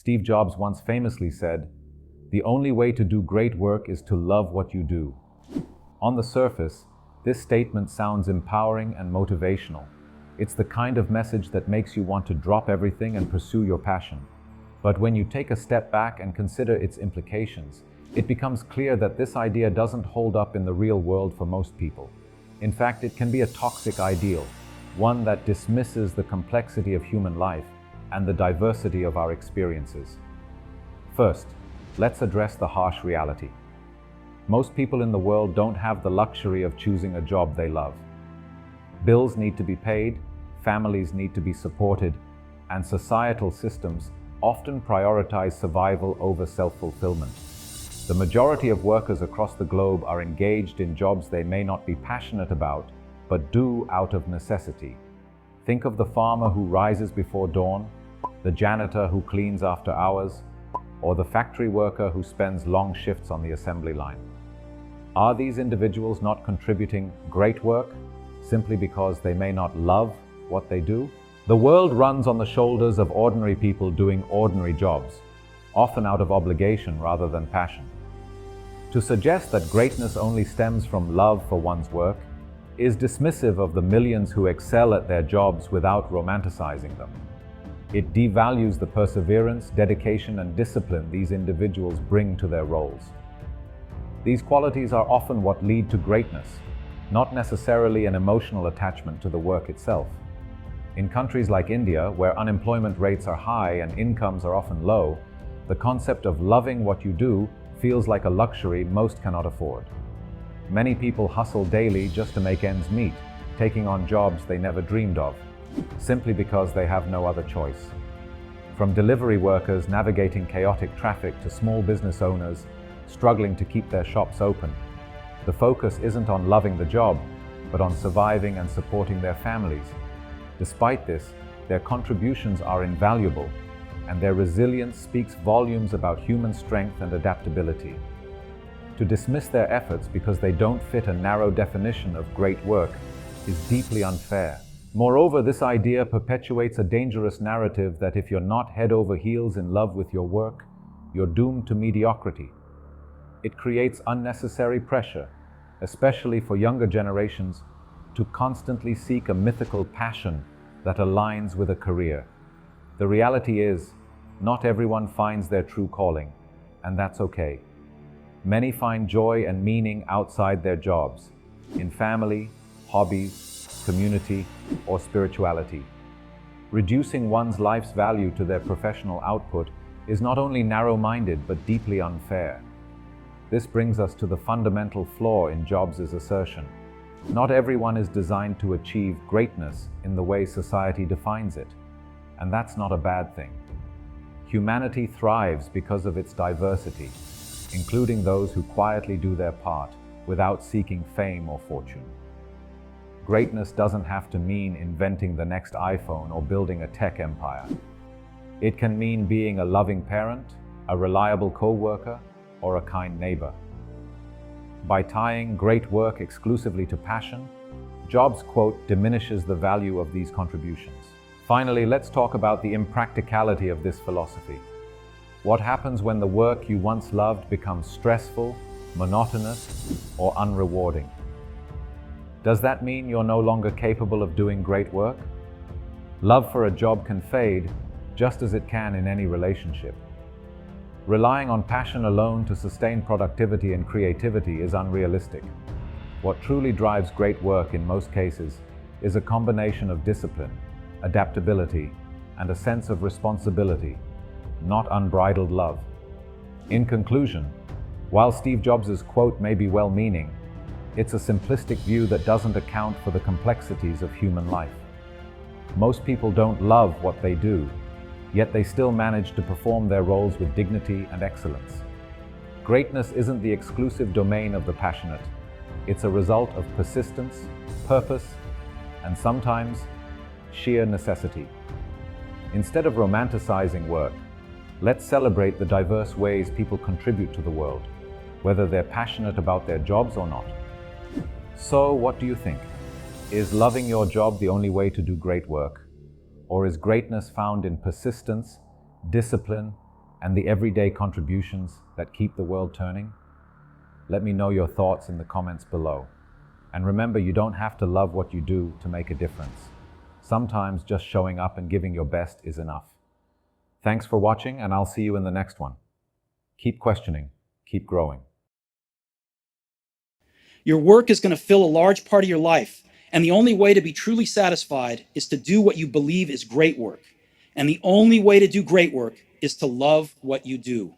Steve Jobs once famously said, "The only way to do great work is to love what you do." On the surface, this statement sounds empowering and motivational. It's the kind of message that makes you want to drop everything and pursue your passion. But when you take a step back and consider its implications, it becomes clear that this idea doesn't hold up in the real world for most people. In fact, it can be a toxic ideal, one that dismisses the complexity of human life and the diversity of our experiences. First, let's address the harsh reality. Most people in the world don't have the luxury of choosing a job they love. Bills need to be paid, families need to be supported, and societal systems often prioritize survival over self-fulfillment. The majority of workers across the globe are engaged in jobs they may not be passionate about, but do out of necessity. Think of the farmer who rises before dawn, the janitor who cleans after hours, or the factory worker who spends long shifts on the assembly line. Are these individuals not contributing great work simply because they may not love what they do? The world runs on the shoulders of ordinary people doing ordinary jobs, often out of obligation rather than passion. To suggest that greatness only stems from love for one's work is dismissive of the millions who excel at their jobs without romanticizing them. It devalues the perseverance, dedication, and discipline these individuals bring to their roles. These qualities are often what lead to greatness, not necessarily an emotional attachment to the work itself. In countries like India, where unemployment rates are high and incomes are often low, the concept of loving what you do feels like a luxury most cannot afford. Many people hustle daily just to make ends meet, taking on jobs they never dreamed of, simply because they have no other choice. From delivery workers navigating chaotic traffic to small business owners struggling to keep their shops open, the focus isn't on loving the job, but on surviving and supporting their families. Despite this, their contributions are invaluable, and their resilience speaks volumes about human strength and adaptability. To dismiss their efforts because they don't fit a narrow definition of great work is deeply unfair. Moreover, this idea perpetuates a dangerous narrative that if you're not head over heels in love with your work, you're doomed to mediocrity. It creates unnecessary pressure, especially for younger generations, to constantly seek a mythical passion that aligns with a career. The reality is, not everyone finds their true calling, and that's okay. Many find joy and meaning outside their jobs, in family, hobbies, community, or spirituality. Reducing one's life's value to their professional output is not only narrow-minded but deeply unfair. This brings us to the fundamental flaw in Jobs' assertion. Not everyone is designed to achieve greatness in the way society defines it, and that's not a bad thing. Humanity thrives because of its diversity, including those who quietly do their part without seeking fame or fortune. Greatness doesn't have to mean inventing the next iPhone or building a tech empire. It can mean being a loving parent, a reliable co-worker, or a kind neighbor. By tying great work exclusively to passion, Jobs' quote diminishes the value of these contributions. Finally, let's talk about the impracticality of this philosophy. What happens when the work you once loved becomes stressful, monotonous, or unrewarding? Does that mean you're no longer capable of doing great work? Love for a job can fade, just as it can in any relationship. Relying on passion alone to sustain productivity and creativity is unrealistic. What truly drives great work in most cases is a combination of discipline, adaptability, and a sense of responsibility, not unbridled love. In conclusion, while Steve Jobs' quote may be well-meaning, it's a simplistic view that doesn't account for the complexities of human life. Most people don't love what they do, yet they still manage to perform their roles with dignity and excellence. Greatness isn't the exclusive domain of the passionate. It's a result of persistence, purpose, and sometimes sheer necessity. Instead of romanticizing work, let's celebrate the diverse ways people contribute to the world, whether they're passionate about their jobs or not. So, what do you think? Is loving your job the only way to do great work? Or is greatness found in persistence, discipline, and the everyday contributions that keep the world turning? Let me know your thoughts in the comments below. And remember, you don't have to love what you do to make a difference. Sometimes just showing up and giving your best is enough. Thanks for watching, and I'll see you in the next one. Keep questioning, keep growing. Your work is going to fill a large part of your life, and the only way to be truly satisfied is to do what you believe is great work. And the only way to do great work is to love what you do.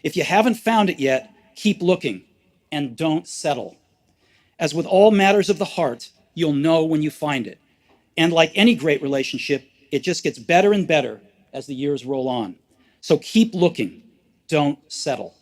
If you haven't found it yet, keep looking and don't settle. As with all matters of the heart, you'll know when you find it. And like any great relationship, it just gets better and better as the years roll on. So keep looking, don't settle.